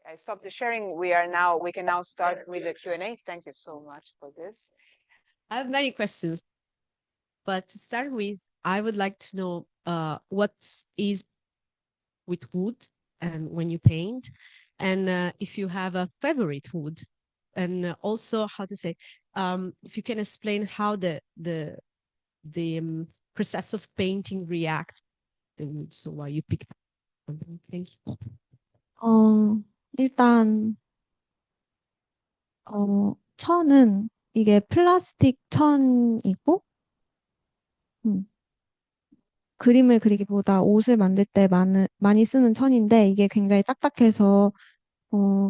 I stopped the sharing. We can now start with the Q&A. Thank you so much for this. I have many questions, but to start with, I would like to know what is with wood and when you paint, and if you have a favorite wood, and also how to say, if you can explain how the process of painting reacts to the wood. So why you pick one. Thank you. 일단 천은 이게 플라스틱 천이고 그림을 그리기보다 옷을 만들 때 많이 쓰는 천인데 이게 굉장히 딱딱해서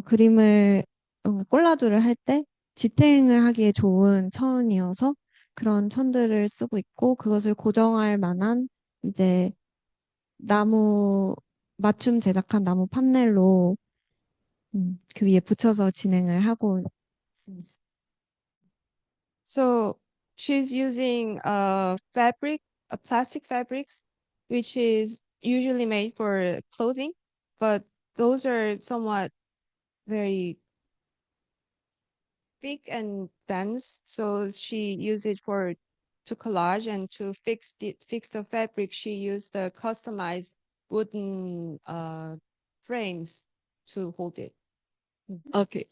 그림을 콜라주를 할 때 지탱을 하기에 좋은 천이어서 그런 천들을 쓰고 있고 그것을 고정할 만한 이제 나무 맞춤 제작한 나무 판넬로 그 위에 붙여서 진행을 하고 있습니다. So she's using plastic fabrics, which is usually made for clothing, but those are somewhat very thick and dense. So she used it to collage, and to fix the fabric. She used the customized wooden frames to hold it. Okay.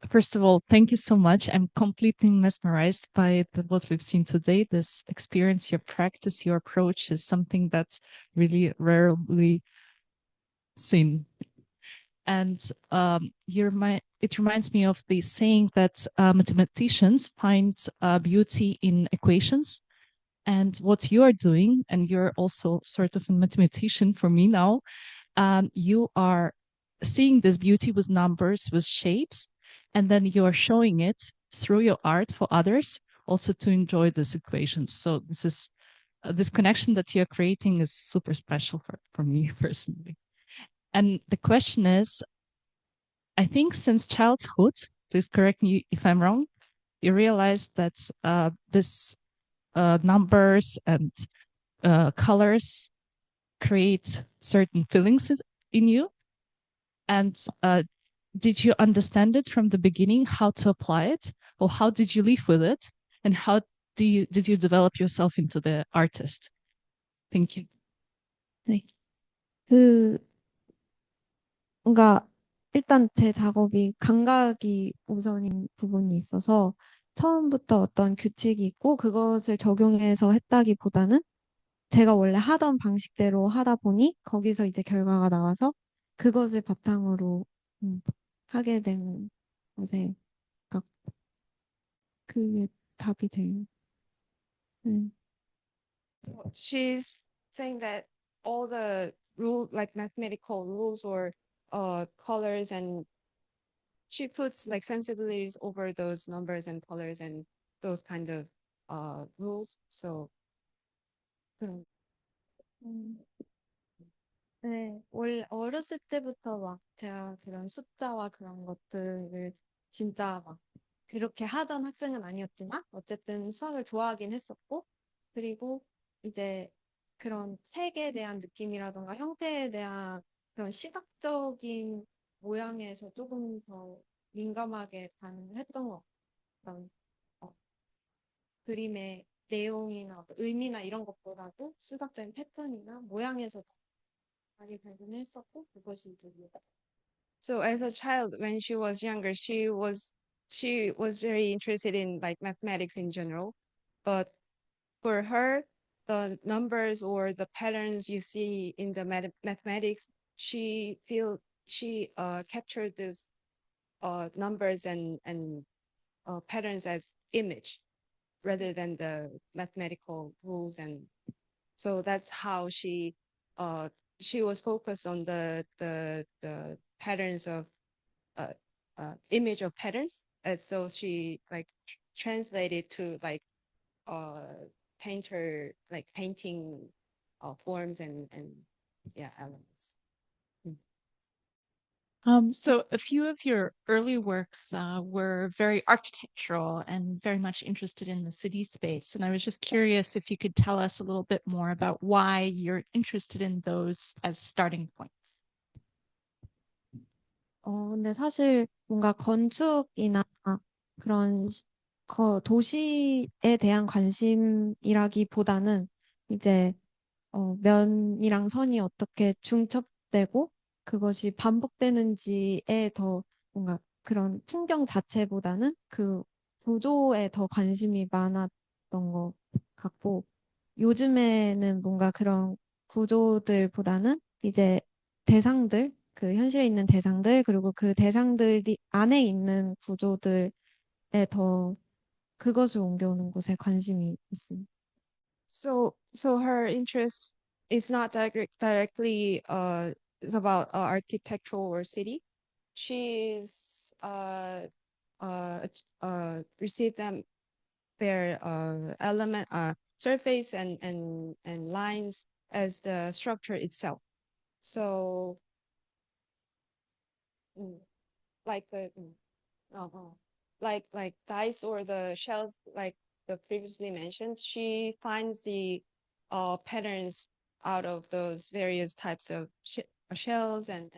First of all, thank you so much. I'm completely mesmerized by what we've seen today. This experience, your practice, your approach is something that's really rarely seen. And it reminds me of the saying that mathematicians find beauty in equations. And what you are doing, and you're also sort of a mathematician for me now, you are seeing this beauty with numbers, with shapes, and then you are showing it through your art for others also to enjoy these equations. So this is this connection that you're creating is super special for me personally. And the question is, I think since childhood, please correct me if I'm wrong, you realized that this numbers and colors create certain feelings in you. And did you understand it from the beginning, how to apply it, or how did you live with it, and how did you develop yourself into the artist? Thank you. 네. 뭔가 일단 제 작업이 감각이 우선인 부분이 있어서 처음부터 어떤 규칙이 있고 그것을 적용해서 했다기보다는 제가 원래 하던 방식대로 하다 보니 거기서 이제 결과가 나와서 그것을 바탕으로 하게 된 것에 그게 답이 돼요. She's saying that all the like mathematical rules or colors, and she puts like sensibilities over those numbers and colors and those kind of rules. So 네, 어렸을 때부터 막 제가 그런 숫자와 그런 것들을 진짜 막 그렇게 하던 학생은 아니었지만 어쨌든 수학을 좋아하긴 했었고 그리고 이제 그런 색에 대한 느낌이라던가 형태에 대한 그런 시각적인 모양에서 조금 더 민감하게 반응을 했던 것 같아요. 그림의 내용이나 의미나 이런 것보다도 시각적인 패턴이나 모양에서 많이 발견했었고 그것이 이제 So as a child, when she was younger, she was very interested in like mathematics in general, but for her, the numbers or the patterns you see in the mathematics, she captured these numbers and patterns as image rather than the mathematical rules, and so that's how she was focused on the patterns of image of patterns, and so she like translated to like painting forms and yeah, elements. So a few of your early works were very architectural and very much interested in the city space. And I was just curious if you could tell us a little bit more about why you're interested in those as starting points. 근데 사실 뭔가 건축이나 그런 도시에 대한 관심이라기보다는 이제 면이랑 선이 어떻게 중첩되고 그것이 반복되는지에 더 뭔가 그런 풍경 자체보다는 그 구조에 더 관심이 많았던 것 같고 요즘에는 뭔가 그런 구조들보다는 이제 대상들, 그 현실에 있는 대상들, 그리고 그 대상들이 안에 있는 구조들에 더 그것을 옮겨오는 곳에 관심이 있습니다. So her interest is not directly is about architectural or city. She's received them their element surface and lines as the structure itself. So mm, like the like dice or the shells like the previously mentioned, she finds the patterns out of those various types of shells and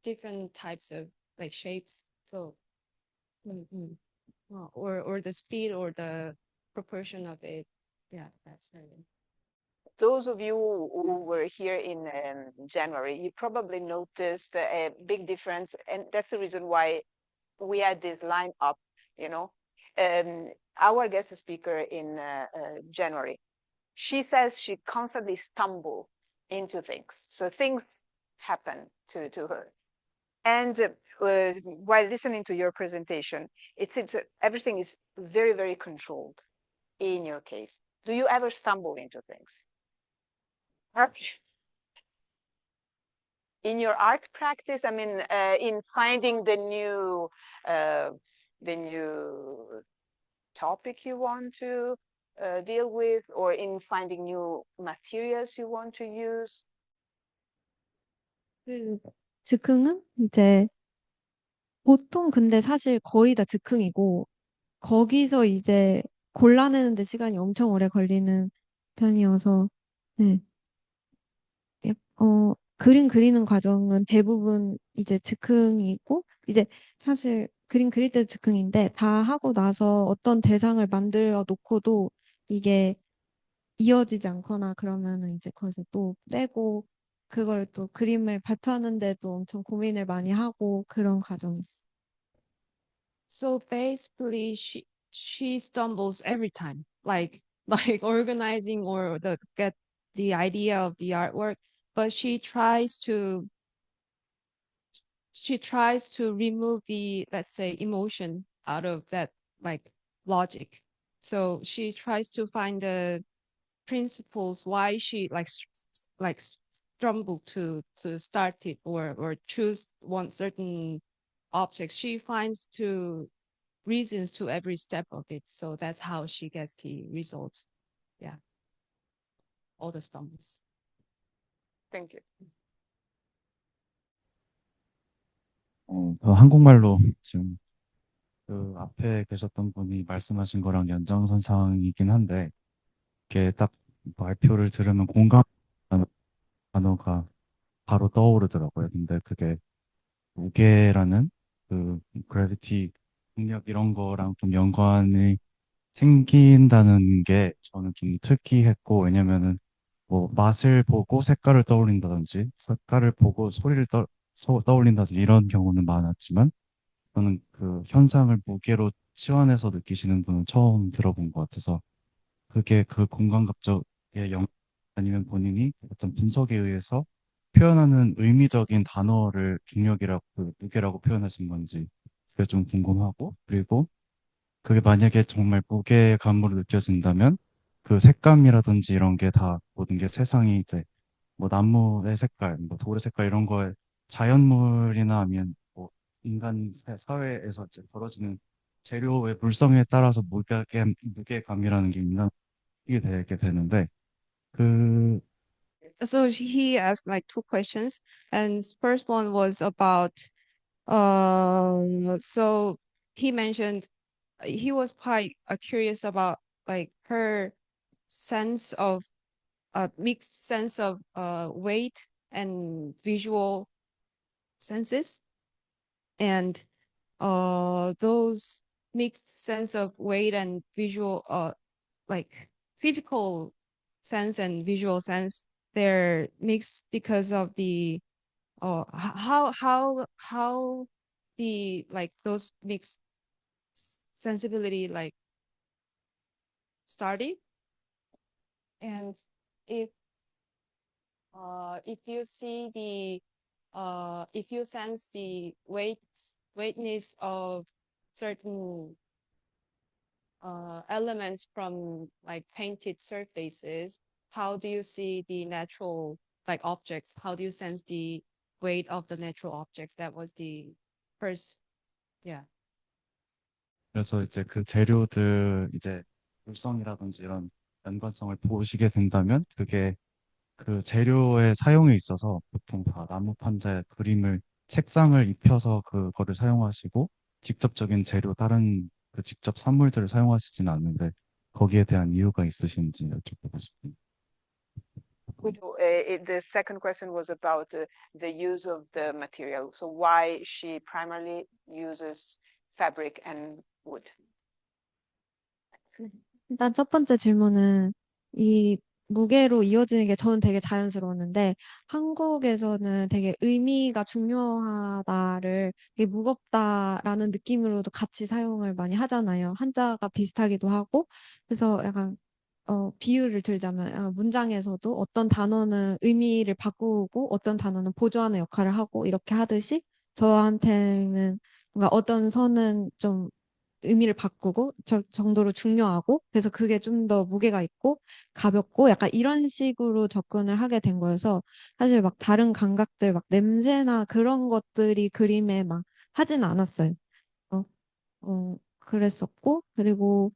different types of like shapes. So or the speed or the proportion of it. Yeah, that's very. Those of you who were here in January, you probably noticed a big difference, and that's the reason why we had this line up, you know. Our guest speaker in January, she says she constantly stumbles into things. So things happen to her. And while listening to your presentation, it seems that everything is very, very controlled in your case. Do you ever stumble into things? Okay. In your art practice, I mean, in finding the new topic you want to deal with, or in finding new materials you want to use? 그 즉흥은 이제 보통 근데 사실 거의 다 즉흥이고 거기서 이제 골라내는데 시간이 엄청 오래 걸리는 편이어서 네. 그림 그리는 과정은 대부분 이제 즉흥이고 이제 사실 그림 그릴 때도 즉흥인데 다 하고 나서 어떤 대상을 만들어 놓고도 이게 이어지지 않거나 그러면은 이제 거기서 또 빼고 그걸 또 그림을 발표하는데도 엄청 고민을 많이 하고 그런 과정이 있어. So basically, she stumbles every time, like like organizing or the get the idea of the artwork, but she tries to remove the, let's say, emotion out of that, like logic. So she tries to find the principles why she stumbled to start it or choose one certain object. She finds to reasons to every step of it. So that's how she gets the result. Yeah. All the stumbles. Thank you. 한국말로 지금 그 앞에 계셨던 분이 말씀하신 거랑 연장선상이긴 한데, 이게 딱 발표를 들으면 공감하는 단어가 바로 떠오르더라고요. 근데 그게 무게라는 그 그래비티 중력 이런 거랑 좀 연관이 생긴다는 게 저는 좀 특이했고, 왜냐면은 뭐 맛을 보고 색깔을 떠올린다든지 색깔을 보고 소리를 떠올린다든지 이런 경우는 많았지만 저는 그 현상을 무게로 치환해서 느끼시는 분은 처음 들어본 것 같아서 그게 그 공감각적의 아니면 본인이 어떤 분석에 의해서 표현하는 의미적인 단어를 중력이라고 그 무게라고 표현하신 건지 그게 좀 궁금하고, 그리고 그게 만약에 정말 무게감으로 느껴진다면 그 색감이라든지 이런 게 다 모든 게 세상이 이제 뭐 나무의 색깔, 뭐 돌의 색깔 이런 거에 자연물이나 아니면 뭐 인간 사회에서 이제 벌어지는 재료의 물성에 따라서 무게감이라는 게 인간이 되게 되는데 그 So he asked like two questions, and first one was about so he mentioned he was quite curious about like her sense of mixed sense of weight and visual senses. and those mixed sense of weight and visual like physical sense and visual sense, they're mixed because of the how the like those mixed sensibility like started. And if you see the if you sense the weightness of certain elements from like painted surfaces, how do you see the natural like objects? How do you sense the weight of the natural objects? That was the first, yeah. 그래서 이제 그 재료들 이제 물성이라든지 이런 연관성을 보시게 된다면 그게 그 재료의 사용에 있어서 보통 다 나무 판자에 그림을 색상을 입혀서 그거를 사용하시고 직접적인 재료 다른 그 직접 산물들을 사용하시진 않는데 거기에 대한 이유가 있으신지 여쭤보고 싶습니다. The second question was about the use of the material. So why she primarily uses fabric and wood? 일단 첫 번째 질문은 이 무게로 이어지는 게 저는 되게 자연스러웠는데 한국에서는 되게 의미가 중요하다를 되게 무겁다라는 느낌으로도 같이 사용을 많이 하잖아요. 한자가 비슷하기도 하고 그래서 약간 비유를 들자면 문장에서도 어떤 단어는 의미를 바꾸고 어떤 단어는 보조하는 역할을 하고 이렇게 하듯이 저한테는 뭔가 어떤 선은 좀 의미를 바꾸고 저 정도로 중요하고 그래서 그게 좀 더 무게가 있고 가볍고 약간 이런 식으로 접근을 하게 된 거여서 사실 막 다른 감각들 막 냄새나 그런 것들이 그림에 막 하진 않았어요. 어, 그랬었고 그리고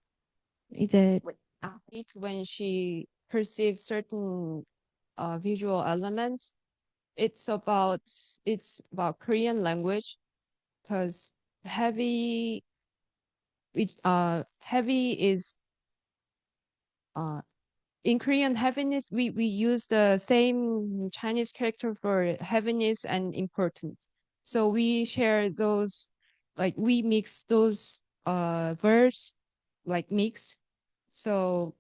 이제 When she perceives certain visual elements, it's about Korean language, because heavy heavy is in Korean, heaviness, we use the same Chinese character for heaviness and importance. So we share those, like we mix those verbs, like mix. So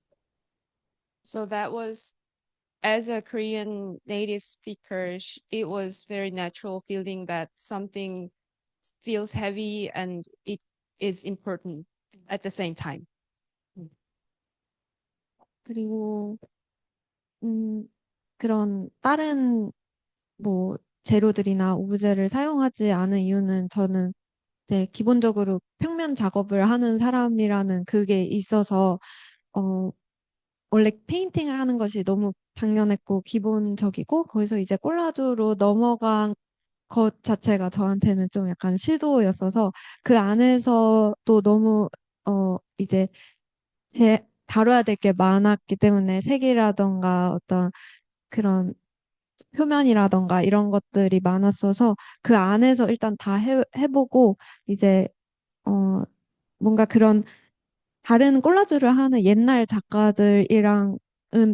that was, as a Korean native speaker, it was very natural feeling that something feels heavy and it is important at the same time. 그리고 그런 다른 뭐 재료들이나 오브제를 사용하지 않은 이유는 저는 이제 기본적으로 평면 작업을 하는 사람이라는 그게 있어서 원래 페인팅을 하는 것이 너무 당연했고 기본적이고 거기서 이제 콜라주로 넘어간 것 자체가 저한테는 좀 약간 시도였어서 그 안에서 또 너무 이제 제 다뤄야 될 게 많았기 때문에 색이라던가 어떤 그런 표면이라던가 이런 것들이 많았어서 그 안에서 일단 다 해보고 이제 뭔가 그런 다른 콜라주를 하는 옛날 작가들이랑은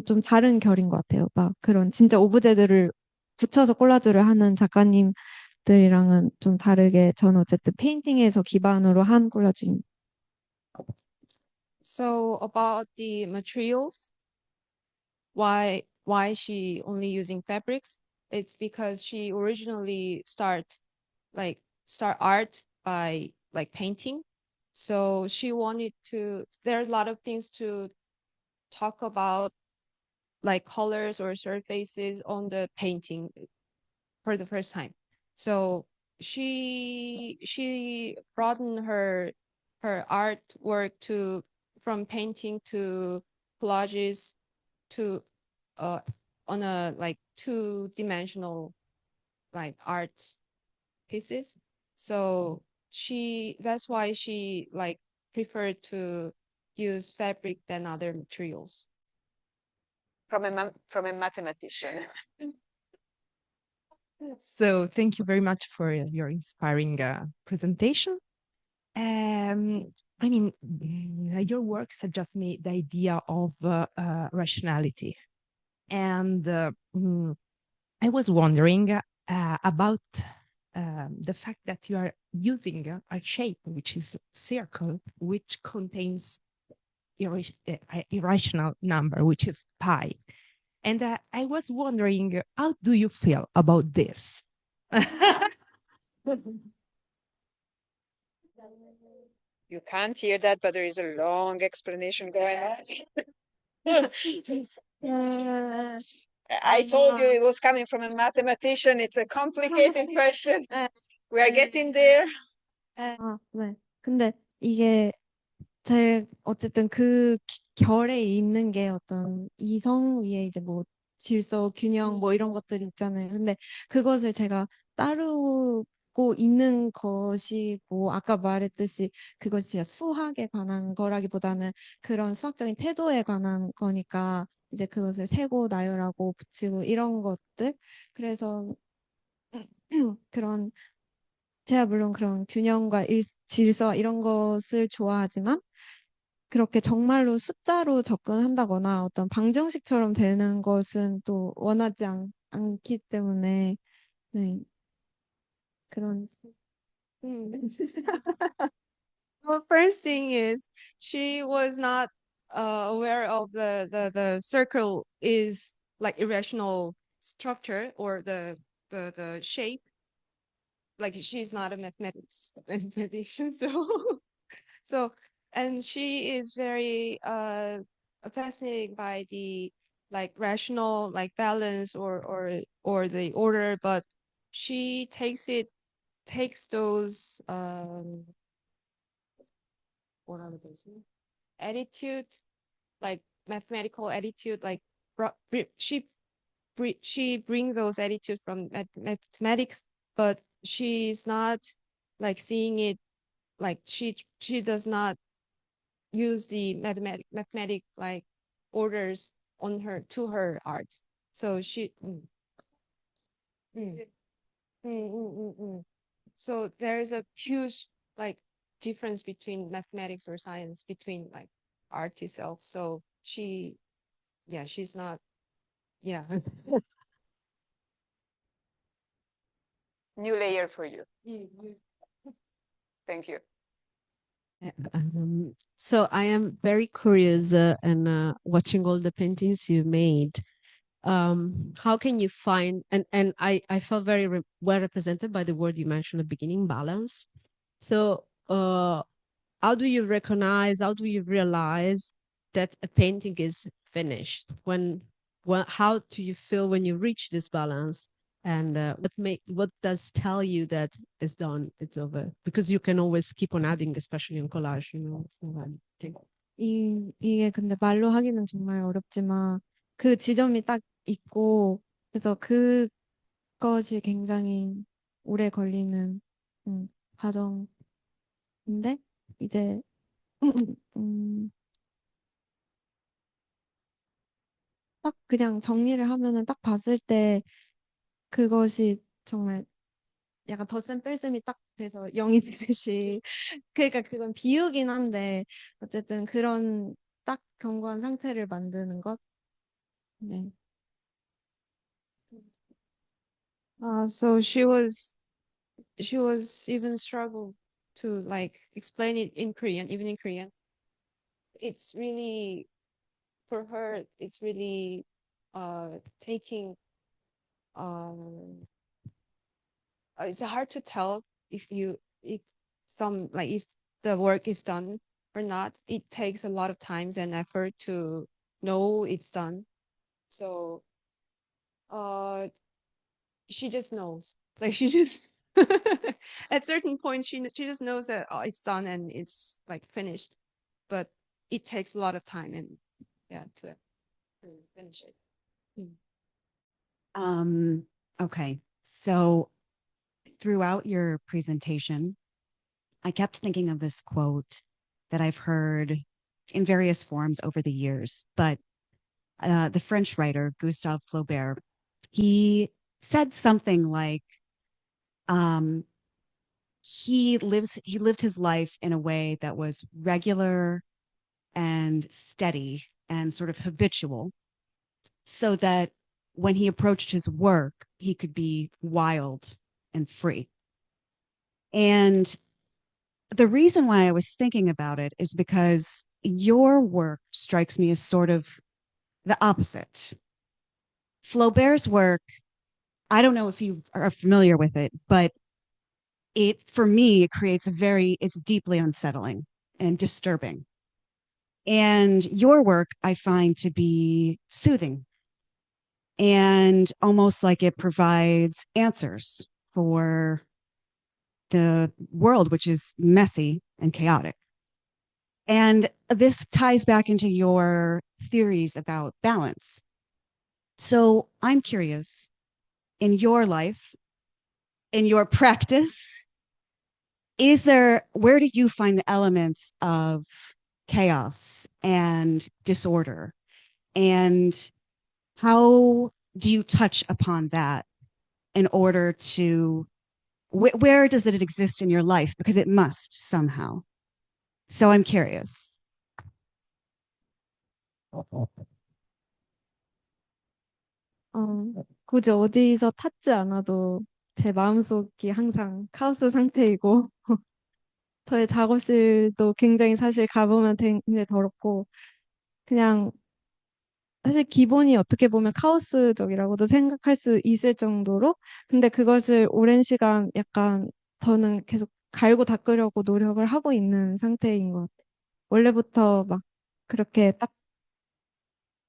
좀 다른 결인 것 같아요. 막 그런 진짜 오브제들을 붙여서 콜라주를 하는 작가님들이랑은 좀 다르게 저는 어쨌든 페인팅에서 기반으로 한 콜라주입니다. So about the materials, why she only using fabrics? It's because she originally start art by like painting. So she wanted to, there's a lot of things to talk about, like colors or surfaces on the painting for the first time. So she broadened her artwork to from painting to collages to on a like two-dimensional like art pieces. So that's why she like preferred to use fabric than other materials. From a mathematician. So thank you very much for your inspiring presentation. I mean, your work suggests me the idea of rationality. And I was wondering about the fact that you are using a shape which is circle, which contains irrational number, which is pi. And I was wondering, how do you feel about this? You can't hear that, but there is a long explanation going on. I told you it was coming from a mathematician. It's a complicated question. We are getting there. 네. 근데 이게 어쨌든 그 결에 있는 게 어떤 이성 위에 이제 뭐 질서, 균형 뭐 이런 것들이 있잖아요. 근데 그것을 제가 따르고 있는 것이고, 아까 말했듯이 그것이 진짜 수학에 관한 거라기보다는 그런 수학적인 태도에 관한 거니까 이제 그것을 세고 나열하고 붙이고 이런 것들. 그래서 그런 제가 물론 그런 균형과 질서 이런 것을 좋아하지만 그렇게 정말로 숫자로 접근한다거나 어떤 방정식처럼 되는 것은 또 원하지 않기 때문에 네 그런 Well, first thing is she was not aware of the circle is like irrational structure or the shape. Like she's not a mathematician, so and she is very fascinated by the like rational like balance or the order, but she takes those what are those attitude, like mathematical attitude, like she brings those attitudes from mathematics, but she's not like seeing it like she does not use the mathematic like orders on her to her art. So she mm. So there's a huge like difference between mathematics or science between like art itself. So she's not yeah. New layer for you. Thank you. So I am very curious and watching all the paintings you made. How can you find and I felt very well represented by the word you mentioned at the beginning, balance. So how do you recognize, how do you realize that a painting is finished? How do you feel when you reach this balance? And what does tell you that it's done, it's over? Because you can always keep on adding, especially in collage, you know. It's not anything. 이게 근데 말로 하기는 정말 어렵지만 그 지점이 딱 있고 그래서 그것이 굉장히 오래 걸리는 과정인데 이제 딱 그냥 정리를 하면은 딱 봤을 때 그것이 정말 약간 덧셈 뺄셈이 딱 돼서 0이 되듯이 그러니까 그건 비유긴 한데 어쨌든 그런 딱 견고한 상태를 만드는 것. 네. So she was even struggle to like explain it in Korean, even in Korean. It's really for her. It's really taking it's hard to tell if if the work is done or not. It takes a lot of time and effort to know it's done. So she just knows. Like she just at certain points she just knows that it's done and it's like finished. But it takes a lot of time and to finish it. Okay. So throughout your presentation, I kept thinking of this quote that I've heard in various forms over the years, but the French writer Gustave Flaubert, he said something like, he lived his life in a way that was regular and steady and sort of habitual, so that when he approached his work, he could be wild and free. And the reason why I was thinking about it is because your work strikes me as sort of the opposite. Flaubert's work, I don't know if you are familiar with it, but for me, it creates it's deeply unsettling and disturbing. And your work I find to be soothing and almost like it provides answers for the world, which is messy and chaotic. And this ties back into your theories about balance. So I'm curious, in your life, in your practice, where do you find the elements of chaos and disorder? And how do you touch upon that in order to, where does it exist in your life? Because it must somehow. So I'm curious. 굳이 어디서 찾지 않아도 제 마음속이 항상 카오스 상태이고, 저의 작업실도 굉장히 사실 가보면 굉장히 더럽고, 그냥 사실 기본이 어떻게 보면 카오스적이라고도 생각할 수 있을 정도로, 근데 그것을 오랜 시간 약간 저는 계속 갈고 닦으려고 노력을 하고 있는 상태인 것 같아요. 원래부터 막 그렇게 딱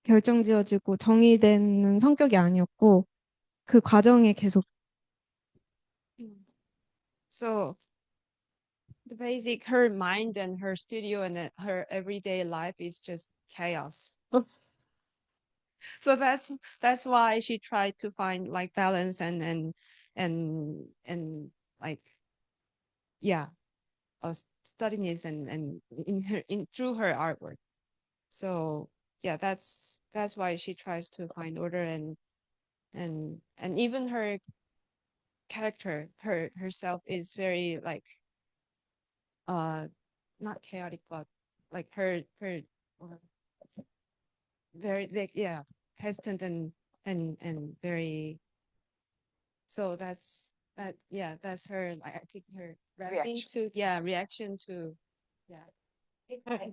결정지어지고 정의되는 성격이 아니었고, 그 과정에 계속 So the basic, her mind and her studio and her everyday life is just chaos. So that's why she tried to find like balance and like yeah, steadiness and in through her artwork. So yeah, that's why she tries to find order and even her character, herself is very like not chaotic but like her very like yeah, hesitant and very, so that yeah, that's her, like I think her rapping Reaction. to yeah, reaction to yeah.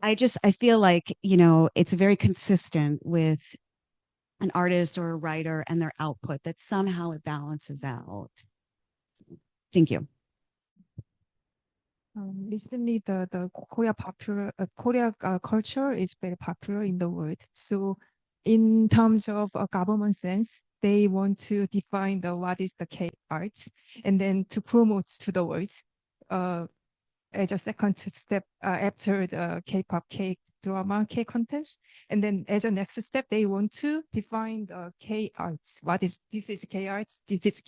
I feel like, it's very consistent with an artist or a writer and their output that somehow it balances out. Thank you. Recently, the Korea culture is very popular in the world. So, in terms of a government sense, they want to define what is the K art, and then to promote to the world. As a second step after the K-pop, K-drama, K-contents, and then as a next step, they want to define the K arts. This is K arts. This is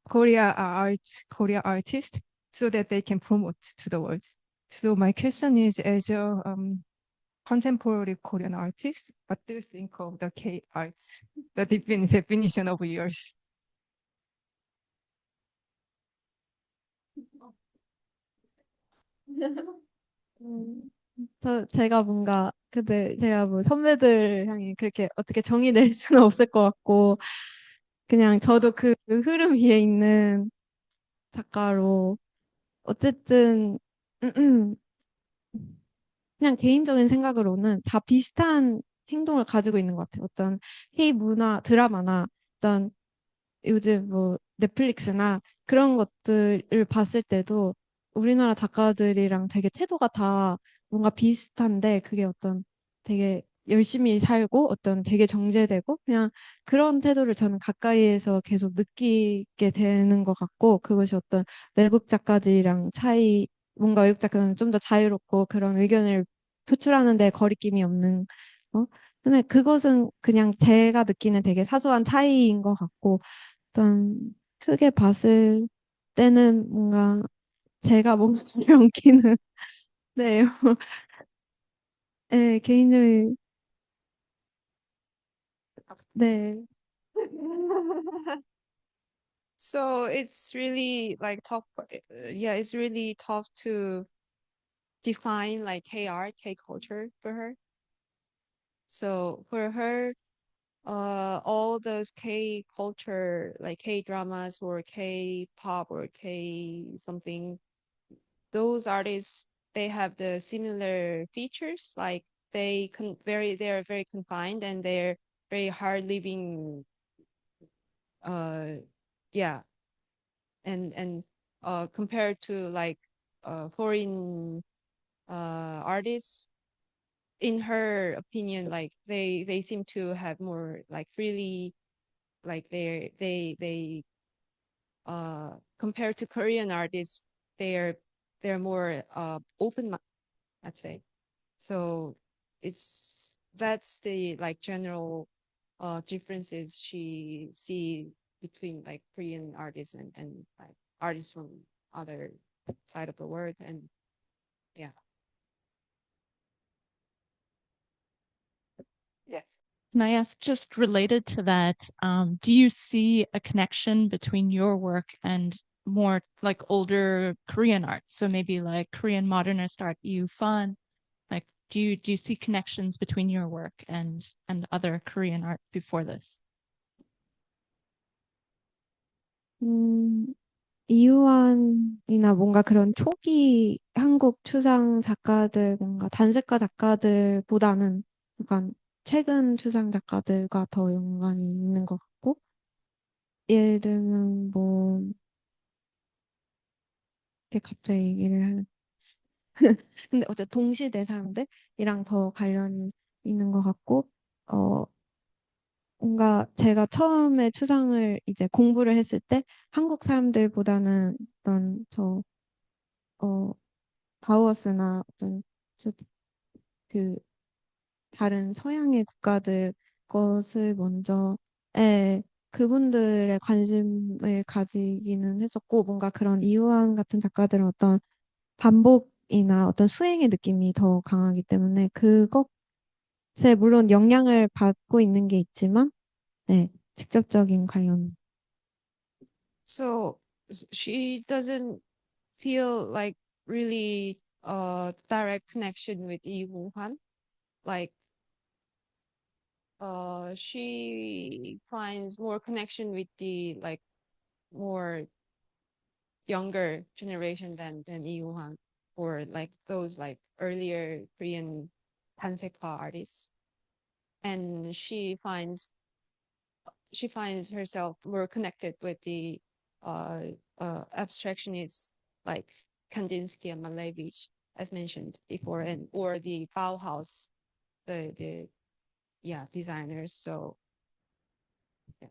Korea art, Korea artist, so that they can promote to the world. So my question is, as a contemporary Korean artist, what do you think of the K arts? The definition of yours. 제가 뭔가 근데 제가 뭐 선배들 향해 그렇게 어떻게 정의 낼 수는 없을 것 같고 그냥 저도 그 흐름 위에 있는 작가로 어쨌든 그냥 개인적인 생각으로는 다 비슷한 행동을 가지고 있는 것 같아요. 어떤 K 문화 드라마나 어떤 요즘 뭐 넷플릭스나 그런 것들을 봤을 때도 우리나라 작가들이랑 되게 태도가 다 뭔가 비슷한데 그게 어떤 되게 열심히 살고 어떤 되게 정제되고 그냥 그런 태도를 저는 가까이에서 계속 느끼게 되는 것 같고 그것이 어떤 외국 작가들이랑 차이 뭔가 외국 작가는 좀 더 자유롭고 그런 의견을 표출하는 데 거리낌이 없는 근데 그것은 그냥 제가 느끼는 되게 사소한 차이인 것 같고 일단 크게 봤을 때는 뭔가 제가 목소리 얹기는 네, 네 개인을 네. So it's really like tough. Yeah, it's really tough to define like K art, K culture for her. So for her, all those K culture, like K dramas or K pop or K something, those artists, they have the similar features, like they're very confined and they're very hard living, uh yeah, and compared to like foreign artists, in her opinion, like they seem to have more like freely, like they compared to Korean artists, they're they're more open, let's say. So it's that's the like general differences she see between like Korean artists and like artists from other side of the world. And yeah. Yes. Can I ask, just related to that, do you see a connection between your work and more like older Korean art? So maybe like Korean modernist art, you fun. Like, do you see connections between your work and other Korean art before this? 이유안이나 뭔가 그런 초기 한국 추상 작가들, 뭔가 단색가 작가들보다는 약간 최근 추상 작가들과 더 연관이 있는 것 같고, 예를 들면 뭐, 이렇게 갑자기 얘기를 하는, 근데 어쨌든 동시대 사람들이랑 더 관련이 있는 것 같고, 어, 뭔가 제가 처음에 추상을 이제 공부를 했을 때 한국 사람들보다는 어떤 바우어스나 어떤 그 다른 서양의 국가들 것을 먼저 그분들의 관심을 가지기는 했었고 뭔가 그런 이유한 같은 작가들은 어떤 반복이나 어떤 수행의 느낌이 더 강하기 때문에 그것에 물론 영향을 받고 있는 게 있지만 네, 직접적인 관련. So she doesn't feel like really direct connection with Lee Woo-han. Like she finds more connection with the like more younger generation than Lee Woo-han, or like those like earlier Korean Hansekpa artists. And she finds herself more connected with the abstractionists like Kandinsky and Malevich, as mentioned before, and or the Bauhaus, the yeah, designers. So yeah.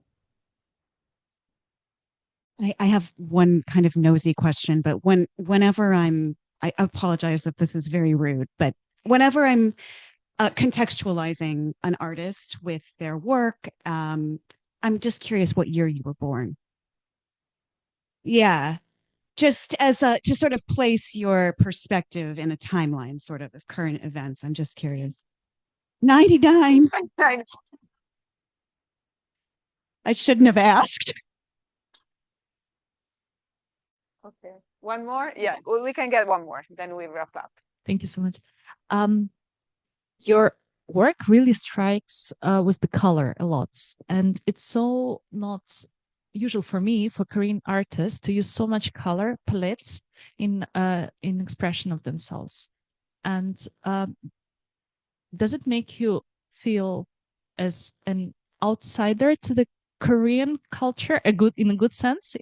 I have one kind of nosy question, but whenever I apologize if this is very rude, but whenever I'm contextualizing an artist with their work, I'm just curious what year you were born. Yeah, just as a to sort of place your perspective in a timeline, sort of current events. I'm just curious. 99. I shouldn't have asked. Okay. One more? Yeah, we can get one more, then we wrap up. Thank you so much. Your work really strikes with the color a lot, and it's so not usual for me, for Korean artists, to use so much color palettes in expression of themselves. And does it make you feel as an outsider to the Korean culture, in a good sense,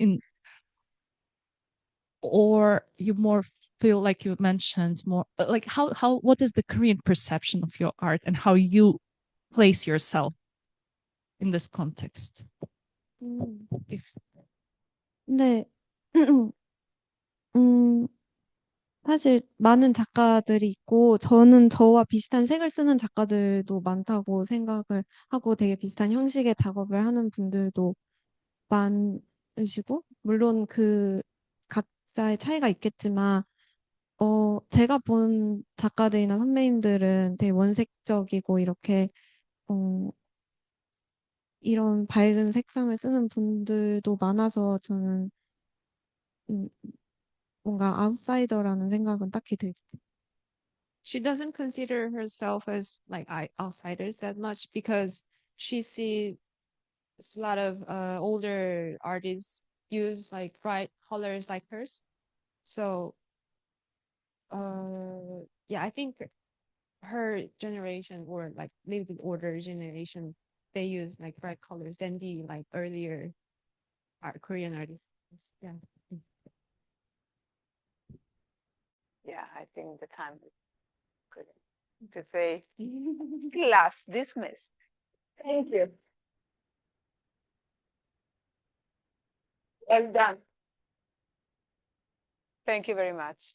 or you more feel like you mentioned more like what is the Korean perception of your art and how you place yourself in this context? If 근데 사실 많은 작가들이 있고 저는 저와 비슷한 색을 쓰는 작가들도 많다고 생각을 하고 되게 비슷한 형식의 작업을 하는 분들도 많으시고 물론 그 각자의 차이가 있겠지만 제가 본 작가들이나 선배님들은 되게 원색적이고 이렇게 이런 밝은 색상을 쓰는 분들도 많아서 저는 뭔가 아웃사이더라는 생각은 딱히 들지. She doesn't consider herself as like outsiders that much because she sees a lot of older artists use like bright colors like hers. So yeah, I think her generation or like little bit older generation, they use like bright colors than the like earlier Korean artists. Yeah. Yeah, I think the time is good to say class dismissed. Thank you. Well done. Thank you very much.